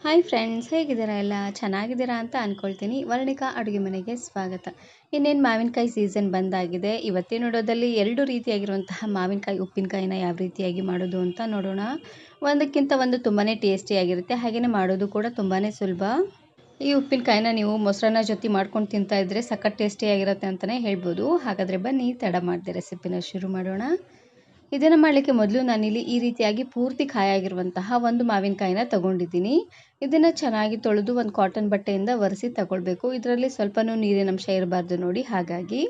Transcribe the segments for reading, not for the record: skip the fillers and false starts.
Hi friends, ಹೇಗಿದ್ದೀರಾ? ಎಲ್ಲ ಚೆನ್ನಾಗಿದ್ದೀರಾ ಅಂತ ಅಂದ್ಕೊಳ್ತೀನಿ. ವರ್ಣಿಕಾ ಅಡುಗೆ ಮನೆಗೆ ಸ್ವಾಗತ. ಇನ್ನೇನು ಮಾವಿನಕಾಯಿ ಸೀಸನ್ ಬಂದಾಗಿದೆ. ಇವತ್ತಿನ ವಿಡಿಯೋದಲ್ಲಿ 2 ರೀತಿಯಾಗಿರುವಂತಹ ಮಾವಿನಕಾಯಿ ಉಪ್ಪಿನಕಾಯಿನ ಯಾವ ರೀತಿಯಾಗಿ ಮಾಡೋದು ಅಂತ ನೋಡೋಣ. ಒಂದಕ್ಕಿಂತ ಒಂದು ತುಂಬಾ ಟೇಸ್ಟಿಯಾಗಿರುತ್ತೆ, ಹಾಗೆಯೇ ಮಾಡೋದು ಕೂಡ ತುಂಬಾ ಸುಲಭ. ಈ ಉಪ್ಪಿನಕಾಯಿನ ನೀವು ಮೊಸರನ್ನ ಜೊತೆ ಮಾಡ್ಕೊಂಡು ತಿಂತಾ ಇದ್ದರೆ ಸಖತ್ ಟೇಸ್ಟಿಯಾಗಿರುತ್ತೆ ಅಂತಲೇ ಹೇಳ್ಬೋದು. ಹಾಗಾದರೆ ಬನ್ನಿ ತಡ ಮಾಡದೆ ರೆಸಿಪಿನ ಶುರು ಮಾಡೋಣ. ಇದನ್ನು ಮಾಡಲಿಕ್ಕೆ ಮೊದಲು ನಾನಿಲ್ಲಿ ಈ ರೀತಿಯಾಗಿ ಪೂರ್ತಿ ಕಾಯಾಗಿರುವಂತಹ ಒಂದು ಮಾವಿನಕಾಯಿನ ತಗೊಂಡಿದ್ದೀನಿ. ಇದನ್ನು ಚೆನ್ನಾಗಿ ತೊಳೆದು ಒಂದು ಕಾಟನ್ ಬಟ್ಟೆಯಿಂದ ಒರೆಸಿ ತಗೊಳ್ಬೇಕು. ಇದರಲ್ಲಿ ಸ್ವಲ್ಪನೂ ನೀರಿನಂಶ ಇರಬಾರ್ದು ನೋಡಿ. ಹಾಗಾಗಿ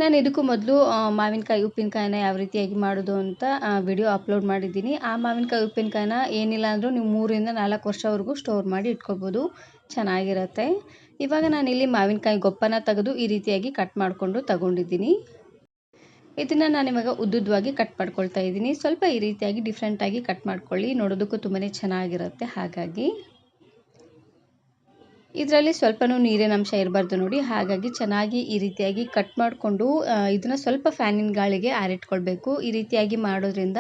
ನಾನು ಇದಕ್ಕೂ ಮೊದಲು ಮಾವಿನಕಾಯಿ ಉಪ್ಪಿನಕಾಯಿನ ಯಾವ ರೀತಿಯಾಗಿ ಮಾಡೋದು ಅಂತ ವಿಡಿಯೋ ಅಪ್ಲೋಡ್ ಮಾಡಿದ್ದೀನಿ. ಆ ಮಾವಿನಕಾಯಿ ಉಪ್ಪಿನಕಾಯಿನ ಏನಿಲ್ಲ ಅಂದರೂ ನೀವು 3 ರಿಂದ 4 ವರ್ಷವರೆಗೂ ಸ್ಟೋರ್ ಮಾಡಿ ಇಟ್ಕೊಳ್ಬೋದು, ಚೆನ್ನಾಗಿರುತ್ತೆ. ಇವಾಗ ನಾನಿಲ್ಲಿ ಮಾವಿನಕಾಯಿ ಗೊಪ್ಪನ ತೆಗೆದು ಈ ರೀತಿಯಾಗಿ ಕಟ್ ಮಾಡಿಕೊಂಡು ತಗೊಂಡಿದ್ದೀನಿ. ಇದನ್ನು ನಾನು ಇವಾಗ ಉದ್ದುದ್ದವಾಗಿ ಕಟ್ ಮಾಡ್ಕೊಳ್ತಾ ಇದ್ದೀನಿ. ಸ್ವಲ್ಪ ಈ ರೀತಿಯಾಗಿ ಡಿಫ್ರೆಂಟಾಗಿ ಕಟ್ ಮಾಡ್ಕೊಳ್ಳಿ, ನೋಡೋದಕ್ಕೂ ತುಂಬಾ ಚೆನ್ನಾಗಿರುತ್ತೆ. ಹಾಗಾಗಿ ಇದರಲ್ಲಿ ಸ್ವಲ್ಪನೂ ನೀರಿನ ಅಂಶ ಇರಬಾರ್ದು ನೋಡಿ. ಹಾಗಾಗಿ ಚೆನ್ನಾಗಿ ಈ ರೀತಿಯಾಗಿ ಕಟ್ ಮಾಡಿಕೊಂಡು ಇದನ್ನು ಸ್ವಲ್ಪ ಫ್ಯಾನಿನ ಗಾಳಿಗೆ ಆರಿಟ್ಕೊಳ್ಬೇಕು. ಈ ರೀತಿಯಾಗಿ ಮಾಡೋದ್ರಿಂದ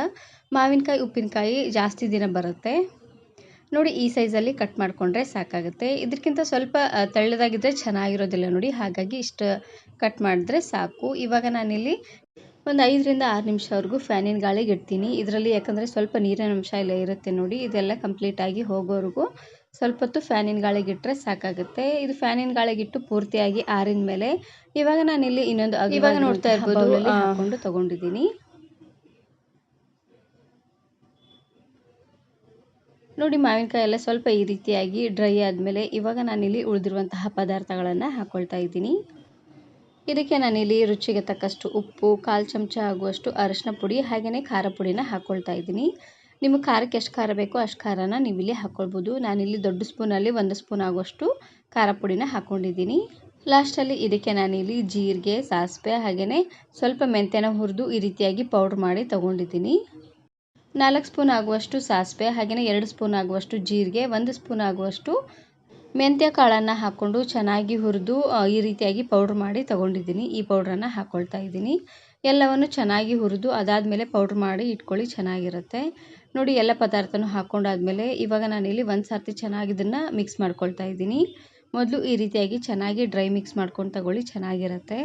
ಮಾವಿನಕಾಯಿ ಉಪ್ಪಿನಕಾಯಿ ಜಾಸ್ತಿ ದಿನ ಬರುತ್ತೆ ನೋಡಿ. ಈ ಸೈಜಲ್ಲಿ ಕಟ್ ಮಾಡಿಕೊಂಡ್ರೆ ಸಾಕಾಗುತ್ತೆ. ಇದಕ್ಕಿಂತ ಸ್ವಲ್ಪ ತೆಳ್ಳದಾಗಿದ್ದರೆ ಚೆನ್ನಾಗಿರೋದಿಲ್ಲ ನೋಡಿ. ಹಾಗಾಗಿ ಇಷ್ಟು ಕಟ್ ಮಾಡಿದ್ರೆ ಸಾಕು. ಇವಾಗ ನಾನಿಲ್ಲಿ ಒಂದು 5 ರಿಂದ 6 ನಿಮಿಷವರೆಗೂ ಫ್ಯಾನಿನ ಗಾಳಿಗೆ ಇಡ್ತೀನಿ. ಇದರಲ್ಲಿ ಯಾಕಂದರೆ ಸ್ವಲ್ಪ ನೀರಿನ ಅಂಶ ಎಲ್ಲ ಇರುತ್ತೆ ನೋಡಿ. ಇದೆಲ್ಲ ಕಂಪ್ಲೀಟಾಗಿ ಹೋಗೋವರೆಗೂ ಸ್ವಲ್ಪ ಹೊತ್ತು ಫ್ಯಾನಿನ ಗಾಳಿಗೆ ಇಟ್ಟರೆ ಸಾಕಾಗುತ್ತೆ. ಇದು ಫ್ಯಾನಿನ ಗಾಳಿಗಿಟ್ಟು ಪೂರ್ತಿಯಾಗಿ ಆರಿದ ಮೇಲೆ ಇವಾಗ ನಾನಿಲ್ಲಿ ಇನ್ನೊಂದು ಇವಾಗ ನೋಡ್ತಾ ಇರ್ಬೋದು ಹಾಕೊಂಡು ತಗೊಂಡಿದ್ದೀನಿ ನೋಡಿ. ಮಾವಿನಕಾಯಿ ಎಲ್ಲ ಸ್ವಲ್ಪ ಈ ರೀತಿಯಾಗಿ ಡ್ರೈ ಆದಮೇಲೆ ಇವಾಗ ನಾನಿಲ್ಲಿ ಉಳಿದಿರುವಂತಹ ಪದಾರ್ಥಗಳನ್ನು ಹಾಕ್ಕೊಳ್ತಾ ಇದ್ದೀನಿ. ಇದಕ್ಕೆ ನಾನಿಲ್ಲಿ ರುಚಿಗೆ ತಕ್ಕಷ್ಟು ಉಪ್ಪು, 1/4 ಚಮಚ ಆಗುವಷ್ಟು ಅರಿಶಿನ ಪುಡಿ, ಹಾಗೆಯೇ ಖಾರ ಪುಡಿನ ಹಾಕ್ಕೊಳ್ತಾ ಇದ್ದೀನಿ. ನಿಮಗೆ ಖಾರಕ್ಕೆ ಎಷ್ಟು ಖಾರ ಬೇಕೋ ಅಷ್ಟು ಖಾರನ ನೀವಿಲ್ಲಿ ಹಾಕ್ಕೊಳ್ಬೋದು. ನಾನಿಲ್ಲಿ ದೊಡ್ಡ ಸ್ಪೂನಲ್ಲಿ 1 ಸ್ಪೂನ್ ಆಗುವಷ್ಟು ಖಾರ ಪುಡಿನ ಹಾಕ್ಕೊಂಡಿದ್ದೀನಿ. ಲಾಸ್ಟಲ್ಲಿ ಇದಕ್ಕೆ ನಾನಿಲ್ಲಿ ಜೀರಿಗೆ, ಸಾಸಿವೆ, ಹಾಗೆಯೇ ಸ್ವಲ್ಪ ಮೆಂತ್ಯನ ಹುರಿದು ಈ ರೀತಿಯಾಗಿ ಪೌಡ್ರ್ ಮಾಡಿ ತೊಗೊಂಡಿದ್ದೀನಿ. 4 ಸ್ಪೂನ್ ಆಗುವಷ್ಟು ಸಾಸಿವೆ, ಹಾಗೆಯೇ 2 ಸ್ಪೂನ್ ಆಗುವಷ್ಟು ಜೀರಿಗೆ, 1 ಸ್ಪೂನ್ ಆಗುವಷ್ಟು ಮೆಂತ್ಯ ಕಾಳನ್ನು ಹಾಕ್ಕೊಂಡು ಚೆನ್ನಾಗಿ ಹುರಿದು ಈ ರೀತಿಯಾಗಿ ಪೌಡ್ರ್ ಮಾಡಿ ತೊಗೊಂಡಿದ್ದೀನಿ. ಈ ಪೌಡ್ರನ್ನು ಹಾಕ್ಕೊಳ್ತಾ ಇದ್ದೀನಿ. ಎಲ್ಲವನ್ನು ಚೆನ್ನಾಗಿ ಹುರಿದು ಅದಾದಮೇಲೆ ಪೌಡ್ರ್ ಮಾಡಿ ಇಟ್ಕೊಳ್ಳಿ, ಚೆನ್ನಾಗಿರುತ್ತೆ ನೋಡಿ. ಎಲ್ಲ ಪದಾರ್ಥನೂ ಹಾಕ್ಕೊಂಡಾದ್ಮೇಲೆ ಇವಾಗ ನಾನಿಲ್ಲಿ ಒಂದು ಸರ್ತಿ ಚೆನ್ನಾಗಿ ಇದನ್ನು ಮಿಕ್ಸ್ ಮಾಡ್ಕೊಳ್ತಾ ಇದ್ದೀನಿ. ಮೊದಲು ಈ ರೀತಿಯಾಗಿ ಚೆನ್ನಾಗಿ ಡ್ರೈ ಮಿಕ್ಸ್ ಮಾಡ್ಕೊಂಡು ತಗೊಳ್ಳಿ, ಚೆನ್ನಾಗಿರುತ್ತೆ.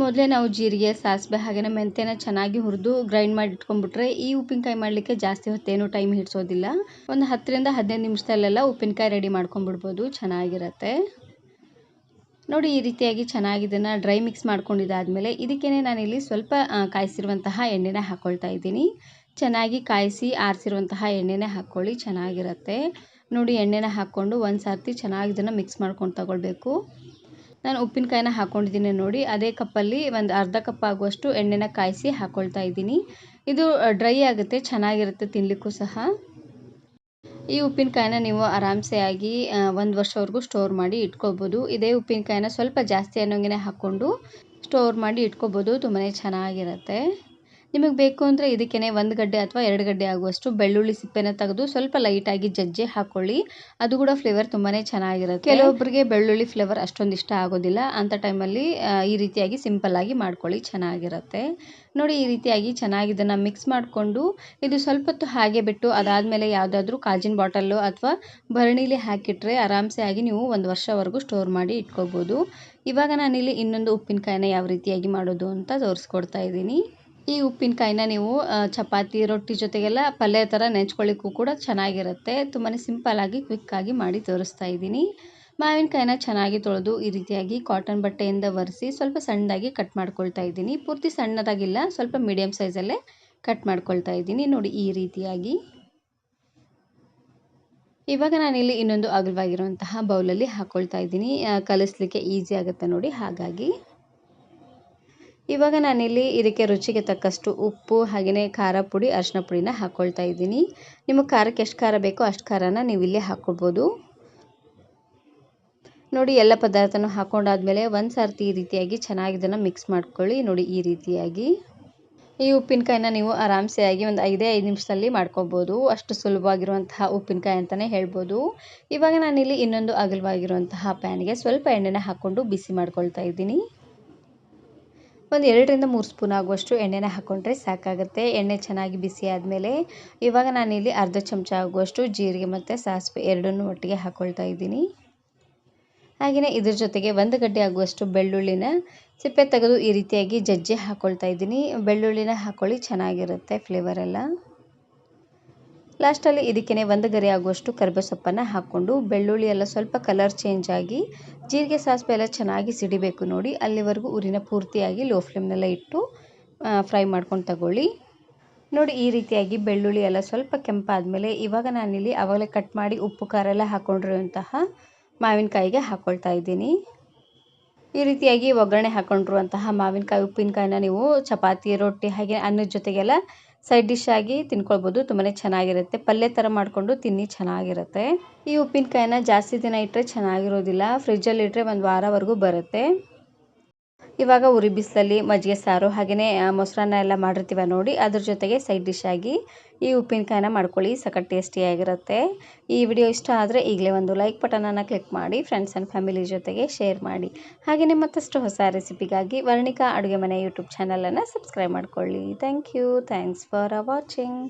ಮೊದಲೇ ನಾವು ಜೀರಿಗೆ, ಸಾಸಿವೆ, ಹಾಗೆಯೇ ಮೆಂತ್ಯನ ಚೆನ್ನಾಗಿ ಹುರಿದು ಗ್ರೈಂಡ್ ಮಾಡಿ ಇಟ್ಕೊಂಡ್ಬಿಟ್ರೆ ಈ ಉಪ್ಪಿನಕಾಯಿ ಮಾಡಲಿಕ್ಕೆ ಜಾಸ್ತಿ ಹೊತ್ತೇನು ಟೈಮ್ ಹಿಡಿಸೋದಿಲ್ಲ. ಒಂದು 10 ರಿಂದ 15 ನಿಮಿಷದಲ್ಲೆಲ್ಲ ಉಪ್ಪಿನಕಾಯಿ ರೆಡಿ ಮಾಡ್ಕೊಂಡ್ಬಿಡ್ಬೋದು, ಚೆನ್ನಾಗಿರುತ್ತೆ ನೋಡಿ. ಈ ರೀತಿಯಾಗಿ ಚೆನ್ನಾಗಿ ಇದನ್ನು ಡ್ರೈ ಮಿಕ್ಸ್ ಮಾಡ್ಕೊಂಡಿದ್ದಾದಮೇಲೆ ಇದಕ್ಕೇ ನಾನಿಲ್ಲಿ ಸ್ವಲ್ಪ ಕಾಯಿಸಿರುವಂತಹ ಎಣ್ಣೆನ ಹಾಕ್ಕೊಳ್ತಾ ಇದ್ದೀನಿ. ಚೆನ್ನಾಗಿ ಕಾಯಿಸಿ ಆರಿಸಿರುವಂತಹ ಎಣ್ಣೆನೇ ಹಾಕ್ಕೊಳ್ಳಿ, ಚೆನ್ನಾಗಿರುತ್ತೆ ನೋಡಿ. ಎಣ್ಣೆನ ಹಾಕ್ಕೊಂಡು ಒಂದು ಸರ್ತಿ ಚೆನ್ನಾಗಿ ಇದನ್ನು ಮಿಕ್ಸ್ ಮಾಡ್ಕೊಂಡು ತಗೊಳ್ಬೇಕು. ನಾನು ಉಪ್ಪಿನಕಾಯಿನ ಹಾಕ್ಕೊಂಡಿದ್ದೀನಿ ನೋಡಿ. ಅದೇ ಕಪ್ಪಲ್ಲಿ ಒಂದು ಅರ್ಧ ಕಪ್ ಆಗುವಷ್ಟು ಎಣ್ಣೆನ ಕಾಯಿಸಿ ಹಾಕ್ಕೊಳ್ತಾ ಇದ್ದೀನಿ. ಇದು ಡ್ರೈ ಆಗುತ್ತೆ, ಚೆನ್ನಾಗಿರುತ್ತೆ ತಿನ್ನಲಿಕ್ಕೂ ಸಹ. ಈ ಉಪ್ಪಿನಕಾಯಿನ ನೀವು ಆರಾಮ್ಸೆ ಆಗಿ 1 ವರ್ಷವರೆಗೂ ಸ್ಟೋರ್ ಮಾಡಿ ಇಟ್ಕೋಬೋದು. ಇದೇ ಉಪ್ಪಿನಕಾಯಿನ ಸ್ವಲ್ಪ ಜಾಸ್ತಿ ಅನ್ನೋಂಗೆ ಹಾಕ್ಕೊಂಡು ಸ್ಟೋರ್ ಮಾಡಿ ಇಟ್ಕೋಬೋದು, ತುಂಬಾ ಚೆನ್ನಾಗಿರುತ್ತೆ. ನಿಮಗೆ ಬೇಕು ಅಂದರೆ ಇದಕ್ಕೇ 1 ಗಡ್ಡೆ ಅಥವಾ 2 ಗಡ್ಡೆ ಆಗುವಷ್ಟು ಬೆಳ್ಳುಳ್ಳಿ ಸಿಪ್ಪೆನ ತೆಗೆದು ಸ್ವಲ್ಪ ಲೈಟಾಗಿ ಜಜ್ಜಿ ಹಾಕ್ಕೊಳ್ಳಿ. ಅದು ಕೂಡ ಫ್ಲೇವರ್ ತುಂಬಾ ಚೆನ್ನಾಗಿರುತ್ತೆ. ಕೆಲವೊಬ್ಬರಿಗೆ ಬೆಳ್ಳುಳ್ಳಿ ಫ್ಲೇವರ್ ಅಷ್ಟೊಂದು ಇಷ್ಟ ಆಗೋದಿಲ್ಲ. ಅಂಥ ಟೈಮಲ್ಲಿ ಈ ರೀತಿಯಾಗಿ ಸಿಂಪಲ್ಲಾಗಿ ಮಾಡ್ಕೊಳ್ಳಿ, ಚೆನ್ನಾಗಿರುತ್ತೆ ನೋಡಿ. ಈ ರೀತಿಯಾಗಿ ಚೆನ್ನಾಗಿ ಇದನ್ನು ಮಿಕ್ಸ್ ಮಾಡಿಕೊಂಡು ಇದು ಸ್ವಲ್ಪ ಹೊತ್ತು ಹಾಗೆ ಬಿಟ್ಟು ಅದಾದಮೇಲೆ ಯಾವುದಾದ್ರೂ ಕಾಜಿನ ಬಾಟಲ್ಲು ಅಥವಾ ಭರಣಿಲಿ ಹಾಕಿಟ್ರೆ ಆರಾಮ್ಸೆ ಆಗಿ ನೀವು 1 ವರ್ಷವರೆಗೂ ಸ್ಟೋರ್ ಮಾಡಿ ಇಟ್ಕೋಬೋದು. ಇವಾಗ ನಾನಿಲ್ಲಿ ಇನ್ನೊಂದು ಉಪ್ಪಿನಕಾಯಿನ ಯಾವ ರೀತಿಯಾಗಿ ಮಾಡೋದು ಅಂತ ತೋರಿಸ್ಕೊಡ್ತಾ ಇದ್ದೀನಿ. ಈ ಉಪ್ಪಿನಕಾಯಿನ ನೀವು ಚಪಾತಿ, ರೊಟ್ಟಿ ಜೊತೆಗೆಲ್ಲ ಪಲ್ಯ ಥರ ನೆಂಚ್ಕೊಳ್ಳಿಕ್ಕೂ ಕೂಡ ಚೆನ್ನಾಗಿರುತ್ತೆ. ತುಂಬಾ ಸಿಂಪಲ್ಲಾಗಿ ಕ್ವಿಕ್ಕಾಗಿ ಮಾಡಿ ತೋರಿಸ್ತಾ ಇದ್ದೀನಿ. ಮಾವಿನಕಾಯಿನ ಚೆನ್ನಾಗಿ ತೊಳೆದು ಈ ರೀತಿಯಾಗಿ ಕಾಟನ್ ಬಟ್ಟೆಯಿಂದ ಒರೆಸಿ ಸ್ವಲ್ಪ ಸಣ್ಣದಾಗಿ ಕಟ್ ಮಾಡ್ಕೊಳ್ತಾ ಇದ್ದೀನಿ. ಪೂರ್ತಿ ಸಣ್ಣದಾಗಿಲ್ಲ, ಸ್ವಲ್ಪ ಮೀಡಿಯಮ್ ಸೈಜಲ್ಲೇ ಕಟ್ ಮಾಡ್ಕೊಳ್ತಾ ಇದ್ದೀನಿ ನೋಡಿ, ಈ ರೀತಿಯಾಗಿ. ಇವಾಗ ನಾನಿಲ್ಲಿ ಇನ್ನೊಂದು ಅಗಲವಾಗಿರುವಂತಹ ಬೌಲಲ್ಲಿ ಹಾಕ್ಕೊಳ್ತಾ ಇದ್ದೀನಿ, ಕಲಿಸ್ಲಿಕ್ಕೆ ಈಸಿ ಆಗುತ್ತೆ ನೋಡಿ. ಹಾಗಾಗಿ ಇವಾಗ ನಾನಿಲ್ಲಿ ಇದಕ್ಕೆ ರುಚಿಗೆ ತಕ್ಕಷ್ಟು ಉಪ್ಪು, ಹಾಗೆಯೇ ಖಾರ ಪುಡಿ, ಅರಿಶಿನ ಪುಡಿನ ಹಾಕ್ಕೊಳ್ತಾ ಇದ್ದೀನಿ. ನಿಮಗೆ ಖಾರಕ್ಕೆ ಎಷ್ಟು ಖಾರ ಬೇಕೋ ಅಷ್ಟು ಖಾರನ ನೀವು ಇಲ್ಲಿ ಹಾಕ್ಕೊಳ್ಬೋದು ನೋಡಿ. ಎಲ್ಲ ಪದಾರ್ಥನೂ ಹಾಕ್ಕೊಂಡಾದ್ಮೇಲೆ ಒಂದು ಸರ್ತಿ ಈ ರೀತಿಯಾಗಿ ಚೆನ್ನಾಗಿ ಇದನ್ನು ಮಿಕ್ಸ್ ಮಾಡ್ಕೊಳ್ಳಿ ನೋಡಿ. ಈ ರೀತಿಯಾಗಿ ಈ ಉಪ್ಪಿನಕಾಯಿನ ನೀವು ಆರಾಮ್ಸೆ ಆಗಿ ಒಂದು 5 ನಿಮಿಷದಲ್ಲಿ ಮಾಡ್ಕೊಬೋದು. ಅಷ್ಟು ಸುಲಭವಾಗಿರುವಂತಹ ಉಪ್ಪಿನಕಾಯಿ ಅಂತಲೇ ಹೇಳ್ಬೋದು. ಇವಾಗ ನಾನಿಲ್ಲಿ ಇನ್ನೊಂದು ಅಗಲವಾಗಿರುವಂತಹ ಪ್ಯಾನ್ಗೆ ಸ್ವಲ್ಪ ಎಣ್ಣೆನ ಹಾಕ್ಕೊಂಡು ಬಿಸಿ ಮಾಡ್ಕೊಳ್ತಾ ಇದ್ದೀನಿ. ಒಂದು 2-3 ಸ್ಪೂನ್ ಆಗುವಷ್ಟು ಎಣ್ಣೆನ ಹಾಕ್ಕೊಂಡ್ರೆ ಸಾಕಾಗುತ್ತೆ. ಎಣ್ಣೆ ಚೆನ್ನಾಗಿ ಬಿಸಿ ಆದಮೇಲೆ ಇವಾಗ ನಾನಿಲ್ಲಿ ಅರ್ಧ ಚಮಚ ಆಗುವಷ್ಟು ಜೀರಿಗೆ ಮತ್ತು ಸಾಸಿವೆ ಎರಡನ್ನೂ ಒಟ್ಟಿಗೆ ಹಾಕ್ಕೊಳ್ತಾ ಇದ್ದೀನಿ. ಹಾಗೆಯೇ ಇದ್ರ ಜೊತೆಗೆ 1 ಗಡ್ಡೆ ಆಗುವಷ್ಟು ಬೆಳ್ಳುಳ್ಳಿನ ಸಿಪ್ಪೆ ತೆಗೆದು ಈ ರೀತಿಯಾಗಿ ಜಜ್ಜಿ ಹಾಕ್ಕೊಳ್ತಾ ಇದ್ದೀನಿ. ಬೆಳ್ಳುಳ್ಳಿನ ಹಾಕ್ಕೊಳ್ಳಿ, ಚೆನ್ನಾಗಿರುತ್ತೆ ಫ್ಲೇವರ್ ಎಲ್ಲ. ಲಾಸ್ಟಲ್ಲಿ ಇದಕ್ಕೇ 1 ಗರಿ ಆಗುವಷ್ಟು ಕರಿಬೇವು ಸೊಪ್ಪನ್ನು ಹಾಕ್ಕೊಂಡು ಬೆಳ್ಳುಳ್ಳಿ ಎಲ್ಲ ಸ್ವಲ್ಪ ಕಲರ್ ಚೇಂಜ್ ಆಗಿ ಜೀರಿಗೆ ಸಾಸಿವೆ ಎಲ್ಲ ಚೆನ್ನಾಗಿ ಸಿಡಿಬೇಕು ನೋಡಿ, ಅಲ್ಲಿವರೆಗೂ ಉರಿನ ಪೂರ್ತಿಯಾಗಿ ಲೋ ಫ್ಲೇಮ್ನಲ್ಲೇ ಇಟ್ಟು ಫ್ರೈ ಮಾಡ್ಕೊಂಡು ತಗೊಳ್ಳಿ. ನೋಡಿ ಈ ರೀತಿಯಾಗಿ ಬೆಳ್ಳುಳ್ಳಿ ಎಲ್ಲ ಸ್ವಲ್ಪ ಕೆಂಪಾದಮೇಲೆ ಇವಾಗ ನಾನಿಲ್ಲಿ ಆವಾಗಲೇ ಕಟ್ ಮಾಡಿ ಉಪ್ಪು ಖಾರ ಎಲ್ಲ ಹಾಕ್ಕೊಂಡಿರುವಂತಹ ಮಾವಿನಕಾಯಿಗೆ ಹಾಕ್ಕೊಳ್ತಾ ಇದ್ದೀನಿ. ಈ ರೀತಿಯಾಗಿ ಒಗ್ಗರಣೆ ಹಾಕ್ಕೊಂಡಿರುವಂತಹ ಮಾವಿನಕಾಯಿ ಉಪ್ಪಿನಕಾಯಿನ ನೀವು ಚಪಾತಿ, ರೊಟ್ಟಿ ಹಾಗೆ ಅನ್ನದ ಜೊತೆಗೆಲ್ಲ ಸೈಡ್ ಡಿಶ್ ಆಗಿ ತಿನ್ಕೊಳ್ಬೋದು. ತುಂಬಾ ಚೆನ್ನಾಗಿರುತ್ತೆ. ಪಲ್ಯ ಥರ ಮಾಡಿಕೊಂಡು ತಿನ್ನಿ, ಚೆನ್ನಾಗಿರುತ್ತೆ. ಈ ಉಪ್ಪಿನಕಾಯಿನ ಜಾಸ್ತಿ ದಿನ ಇಟ್ಟರೆ ಚೆನ್ನಾಗಿರೋದಿಲ್ಲ. ಫ್ರಿಜ್ಜಲ್ಲಿ ಇಟ್ಟರೆ 1 ವಾರವರೆಗೂ ಬರುತ್ತೆ. ಇವಾಗ ಉರಿ ಬಿಸಿಲಲ್ಲಿ ಮಜ್ಜಿಗೆ ಸಾರು ಹಾಗೆಯೇ ಮೊಸರನ್ನ ಎಲ್ಲ ಮಾಡಿರ್ತೀವ ನೋಡಿ, ಅದ್ರ ಜೊತೆಗೆ ಸೈಡ್ ಡಿಶ್ ಆಗಿ ಈ ಉಪ್ಪಿನಕಾಯಿನ ಮಾಡ್ಕೊಳ್ಳಿ, ಸಖತ್ ಟೇಸ್ಟಿಯಾಗಿರುತ್ತೆ. ಈ ವಿಡಿಯೋ ಇಷ್ಟ ಆದರೆ ಈಗಲೇ ಒಂದು ಲೈಕ್ ಬಟನನ್ನು ಕ್ಲಿಕ್ ಮಾಡಿ, ಫ್ರೆಂಡ್ಸ್ ಆ್ಯಂಡ್ ಫ್ಯಾಮಿಲಿ ಜೊತೆಗೆ ಶೇರ್ ಮಾಡಿ. ಹಾಗೆಯೇ ಮತ್ತಷ್ಟು ಹೊಸ ರೆಸಿಪಿಗಾಗಿ ವರ್ಣಿಕಾ ಅಡುಗೆ ಮನೆ ಯೂಟ್ಯೂಬ್ ಚಾನಲನ್ನು ಸಬ್ಸ್ಕ್ರೈಬ್ ಮಾಡ್ಕೊಳ್ಳಿ. Thank you. Thanks for watching.